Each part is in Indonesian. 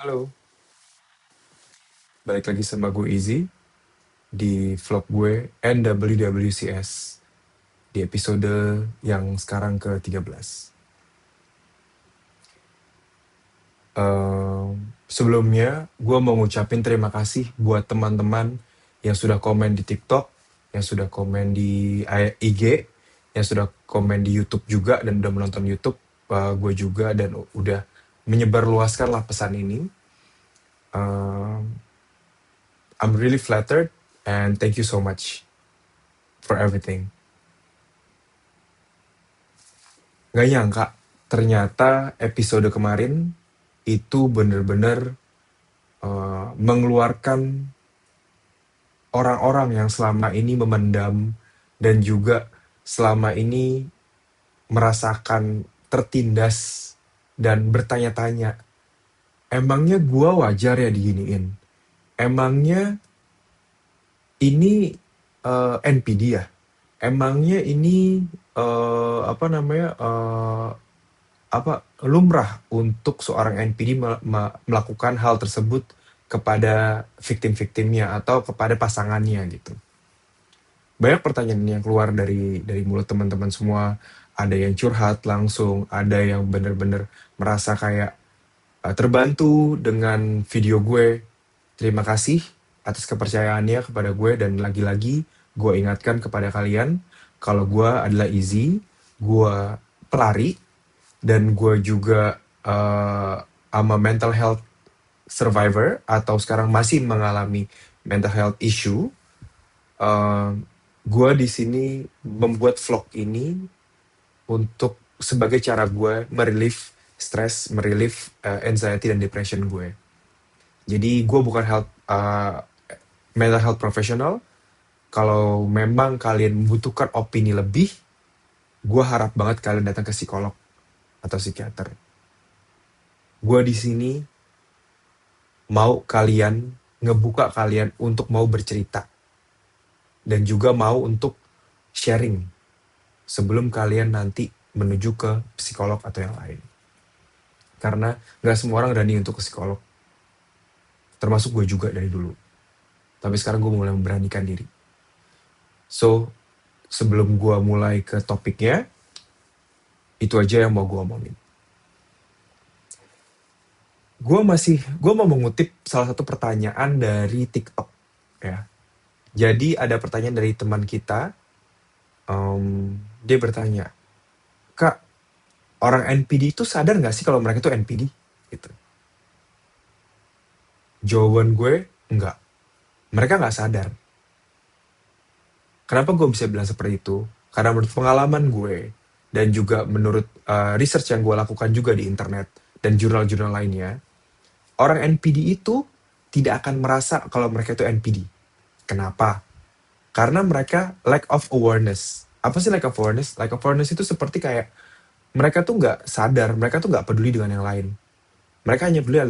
Halo, balik lagi sama gue Izzy di vlog gue NWWCS di episode yang sekarang ke-13. Sebelumnya, gue mau ngucapin terima kasih buat teman-teman yang sudah komen di TikTok, yang sudah komen di IG, yang sudah komen di YouTube juga dan udah menonton YouTube gue juga dan udah menyebarluaskan lah pesan ini. Um, I'm really flattered and thank you so much for everything. Nggak nyangka, ternyata episode kemarin itu bener-bener mengeluarkan orang-orang yang selama ini memendam dan juga selama ini merasakan tertindas dan bertanya-tanya, emangnya gua wajar ya diginiin? Emangnya ini NPD ya? Emangnya ini apa namanya apa lumrah untuk seorang NPD melakukan hal tersebut kepada victim-victimnya atau kepada pasangannya gitu. Banyak pertanyaan yang keluar dari mulut teman-teman semua. Ada yang curhat langsung, ada yang benar-benar merasa kayak terbantu dengan video gue. Terima kasih atas kepercayaannya kepada gue dan lagi-lagi gue ingatkan kepada kalian kalau gue adalah Izzy, gue pelari dan gue juga I'm a mental health survivor atau sekarang masih mengalami mental health issue. Uh, gue di sini membuat vlog ini untuk sebagai cara gue merelief stres, merelief anxiety dan depression gue. Jadi gue bukan mental health professional. Kalau memang kalian membutuhkan opini lebih, gue harap banget kalian datang ke psikolog atau psikiater. Gue di sini mau kalian ngebuka kalian untuk mau bercerita dan juga mau untuk sharing sebelum kalian nanti menuju ke psikolog atau yang lain. Karena nggak semua orang berani untuk ke psikolog, termasuk gue juga dari dulu. Tapi sekarang gue mulai memberanikan diri. So, sebelum gue mulai ke topiknya, itu aja yang mau gue omongin. Gue mau mengutip salah satu pertanyaan dari TikTok ya. Jadi ada pertanyaan dari teman kita, dia bertanya, Kak, orang NPD itu sadar nggak sih kalau mereka itu NPD? Gitu. Jawaban gue, enggak. Mereka nggak sadar. Kenapa gue bisa bilang seperti itu? Karena menurut pengalaman gue, dan juga menurut research yang gue lakukan juga di internet, dan jurnal-jurnal lainnya, orang NPD itu tidak akan merasa kalau mereka itu NPD. Kenapa? Karena mereka lack of awareness. Apa sih lack of awareness? Lack of awareness itu seperti kayak mereka tuh nggak sadar, mereka tuh nggak peduli dengan yang lain. Mereka hanya peduli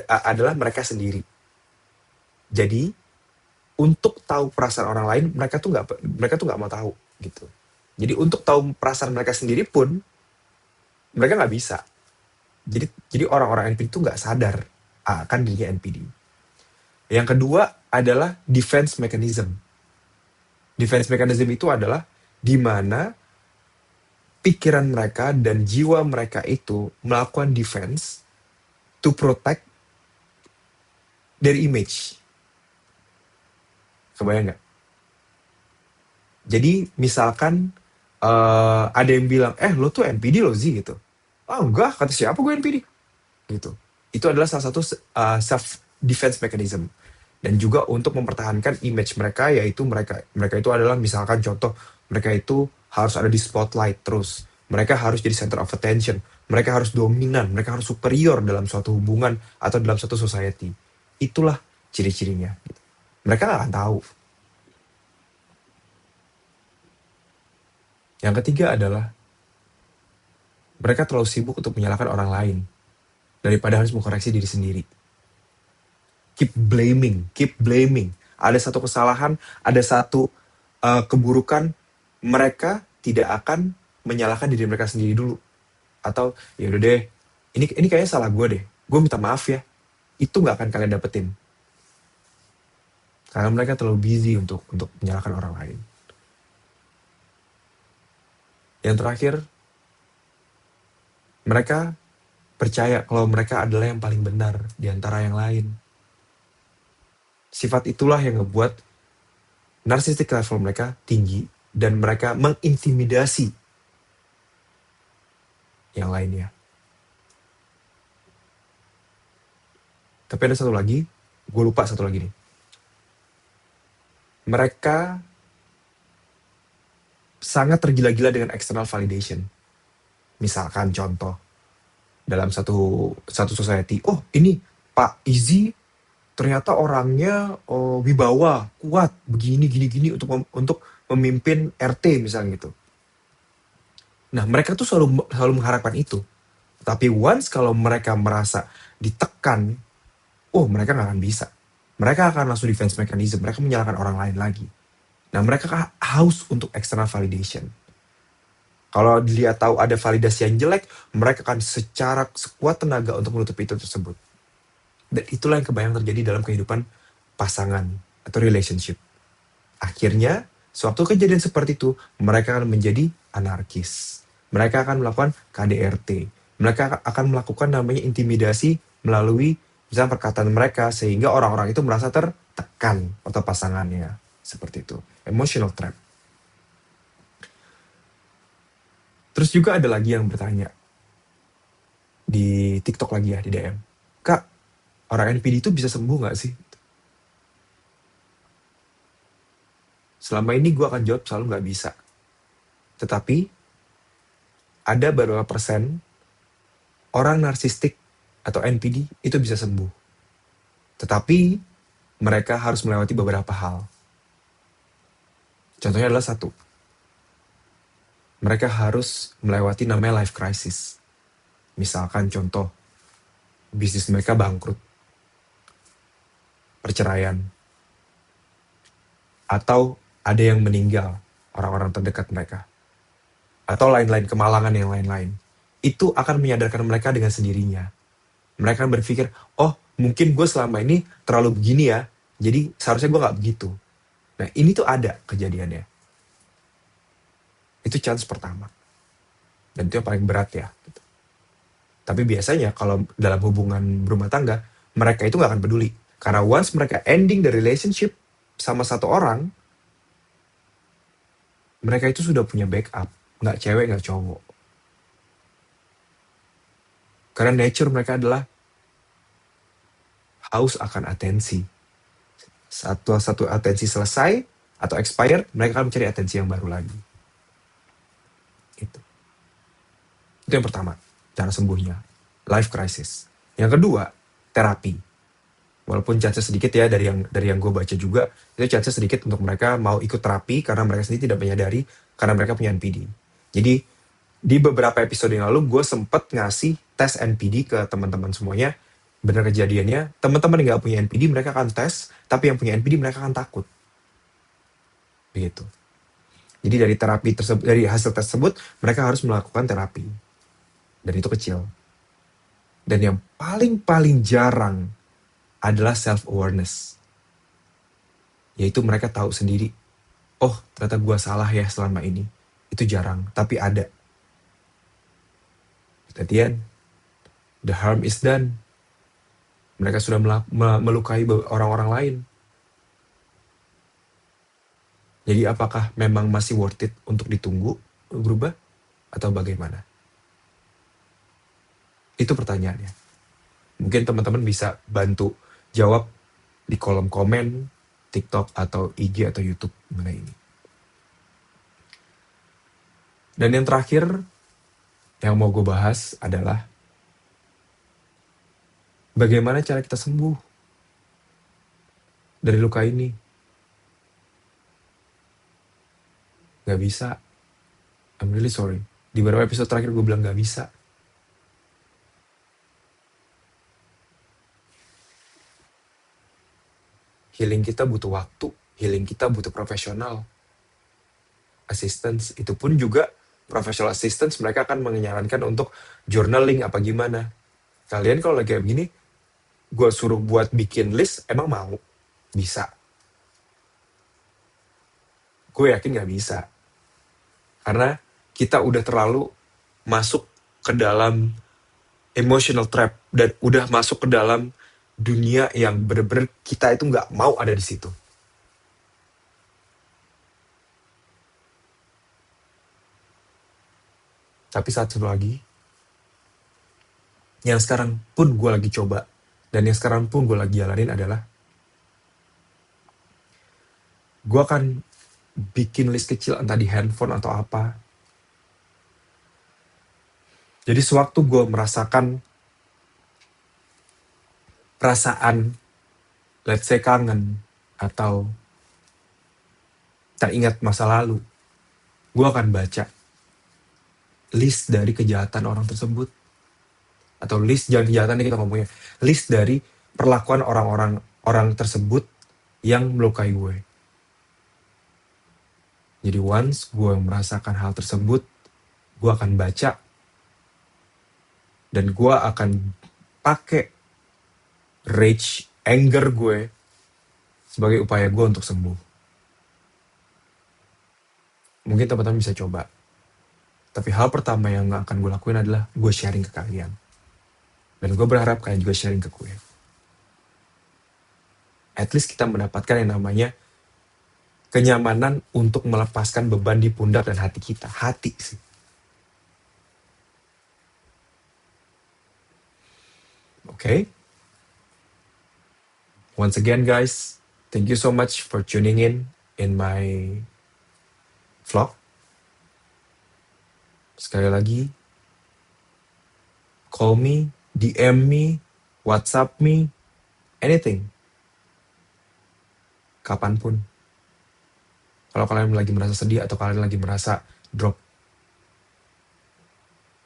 adalah mereka sendiri. Jadi untuk tahu perasaan orang lain, mereka tuh nggak mau tahu gitu. Jadi untuk tahu perasaan mereka sendiri pun mereka nggak bisa. Jadi orang-orang NPD itu nggak sadar akan dirinya NPD. Yang kedua adalah defense mechanism. Defense mechanism itu adalah di mana pikiran mereka dan jiwa mereka itu melakukan defense to protect their image. Kebayang nggak? Jadi misalkan ada yang bilang, lo tuh NPD lo Zi gitu. Ah enggak, kata siapa gue NPD? Gitu. Itu adalah salah satu self defense mechanism. Dan juga untuk mempertahankan image mereka, yaitu mereka itu adalah misalkan contoh, mereka itu harus ada di spotlight terus. Mereka harus jadi center of attention. Mereka harus dominan, mereka harus superior dalam suatu hubungan atau dalam suatu society. Itulah ciri-cirinya. Mereka nggak akan tahu. Yang ketiga adalah mereka terlalu sibuk untuk menyalahkan orang lain daripada harus mengkoreksi diri sendiri. Keep blaming, keep blaming. Ada satu kesalahan, ada satu keburukan, mereka tidak akan menyalahkan diri mereka sendiri dulu. Atau ya udah deh, ini kayaknya salah gue deh. Gue minta maaf ya. itu nggak akan kalian dapetin. Karena mereka terlalu busy untuk menyalahkan orang lain. Yang terakhir, mereka percaya kalau mereka adalah yang paling benar di antara yang lain. Sifat itulah yang ngebuat narcissistic level mereka tinggi dan mereka mengintimidasi yang lainnya. Tapi ada satu lagi, gue lupa satu lagi nih. Mereka sangat tergila-gila dengan external validation. Misalkan contoh, dalam satu society, oh ini Pak Izzy ternyata orangnya wibawa, kuat, begini, gini, gini untuk memimpin RT misalnya gitu. Nah mereka tuh selalu mengharapkan itu. Tapi once kalau mereka merasa ditekan, oh mereka nggak akan bisa. Mereka akan langsung defense mechanism, mereka menyalahkan orang lain lagi. Nah mereka haus untuk external validation. Kalau dilihat tahu ada validasi yang jelek, mereka akan secara sekuat tenaga untuk menutupi itu tersebut. Dan itulah yang kebanyakan terjadi dalam kehidupan pasangan atau relationship. Akhirnya, suatu kejadian seperti itu, mereka akan menjadi anarkis. Mereka akan melakukan KDRT. Mereka akan melakukan namanya intimidasi melalui misalnya perkataan mereka, sehingga orang-orang itu merasa tertekan atau pasangannya. Seperti itu. Emotional trap. Terus juga ada lagi yang bertanya di TikTok lagi ya, di DM. Kak, orang NPD itu bisa sembuh nggak sih? Selama ini gue akan jawab selalu nggak bisa. Tetapi ada beberapa persen orang narsistik atau NPD itu bisa sembuh. Tetapi mereka harus melewati beberapa hal. Contohnya adalah satu, mereka harus melewati namanya life crisis. Misalkan contoh, bisnis mereka bangkrut, perceraian, atau ada yang meninggal, orang-orang terdekat mereka, atau lain-lain, kemalangan yang lain-lain. Itu akan menyadarkan mereka dengan sendirinya. Mereka akan berpikir, oh mungkin gue selama ini terlalu begini ya, jadi seharusnya gue gak begitu. Nah ini tuh ada kejadiannya. Itu chance pertama. Dan itu yang paling berat ya. Tapi biasanya kalau dalam hubungan berumah tangga, mereka itu gak akan peduli. Karena once mereka ending the relationship sama satu orang, mereka itu sudah punya backup. Gak cewek, gak cowok. Karena nature mereka adalah haus akan atensi. Satu atensi selesai atau expire, mereka akan mencari atensi yang baru lagi. Itu yang pertama, cara sembuhnya. Life crisis. Yang kedua, terapi. Walaupun chance sedikit ya dari yang gue baca juga, itu chance sedikit untuk mereka mau ikut terapi karena mereka sendiri tidak menyadari karena mereka punya NPD. Jadi di beberapa episode yang lalu gue sempet ngasih tes NPD ke teman-teman semuanya. Benar kejadiannya, teman-teman yang nggak punya NPD mereka akan tes, tapi yang punya NPD mereka akan takut. Begitu. Jadi dari terapi tersebut, dari hasil tersebut, mereka harus melakukan terapi. Dan itu kecil. Dan yang paling jarang adalah self-awareness. Yaitu mereka tahu sendiri, oh ternyata gue salah ya selama ini. Itu jarang, tapi ada. Kemudian, the harm is done. Mereka sudah melukai orang-orang lain. Jadi apakah memang masih worth it untuk ditunggu berubah? Atau bagaimana? Itu pertanyaannya. Mungkin teman-teman bisa bantu jawab di kolom komen TikTok atau IG atau YouTube mengenai ini. Dan yang terakhir yang mau gue bahas adalah bagaimana cara kita sembuh dari luka ini. Gak bisa. I'm really sorry. Di beberapa episode terakhir gue bilang gak bisa. Healing kita butuh waktu. Healing kita butuh profesional. Assistance. Itu pun juga professional assistance mereka akan menyarankan untuk journaling apa gimana. Kalian kalau lagi kayak begini, gue suruh buat bikin list, emang mau? Bisa. Gue yakin gak bisa. Karena kita udah terlalu masuk ke dalam emotional trap dan udah masuk ke dalam dunia yang bener-bener kita itu nggak mau ada di situ. Tapi satu lagi, yang sekarang pun gue lagi coba dan yang sekarang pun gue lagi jalanin adalah gue akan bikin list kecil entah di handphone atau apa. Jadi sewaktu gue merasakan perasaan, let's say kangen atau teringat masa lalu, gue akan baca list dari kejahatan orang tersebut. Atau list, jangan kejahatan kita ngomongnya, list dari perlakuan orang tersebut yang melukai gue. Jadi once gue merasakan hal tersebut, gue akan baca dan gue akan pakai rage, anger gue sebagai upaya gue untuk sembuh. Mungkin teman-teman bisa coba. Tapi hal pertama yang akan gue lakuin adalah gue sharing ke kalian. Dan gue berharap kalian juga sharing ke gue. At least kita mendapatkan yang namanya kenyamanan untuk melepaskan beban di pundak dan hati kita. Hati sih. Okay? Once again guys, thank you so much for tuning in my vlog. Sekali lagi, call me, DM me, WhatsApp me, anything. Kapanpun. Kalau kalian lagi merasa sedih atau kalian lagi merasa drop,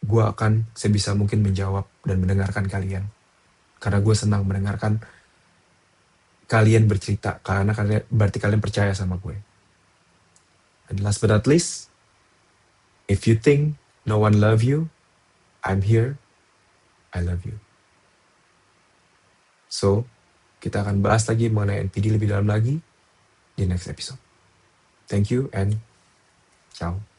gue akan sebisa mungkin menjawab dan mendengarkan kalian. Karena gue senang mendengarkan kalian bercerita, karena berarti kalian percaya sama gue. And last but not least, if you think no one love you, I'm here, I love you. So, kita akan bahas lagi mengenai NPD lebih dalam lagi di next episode. Thank you and ciao.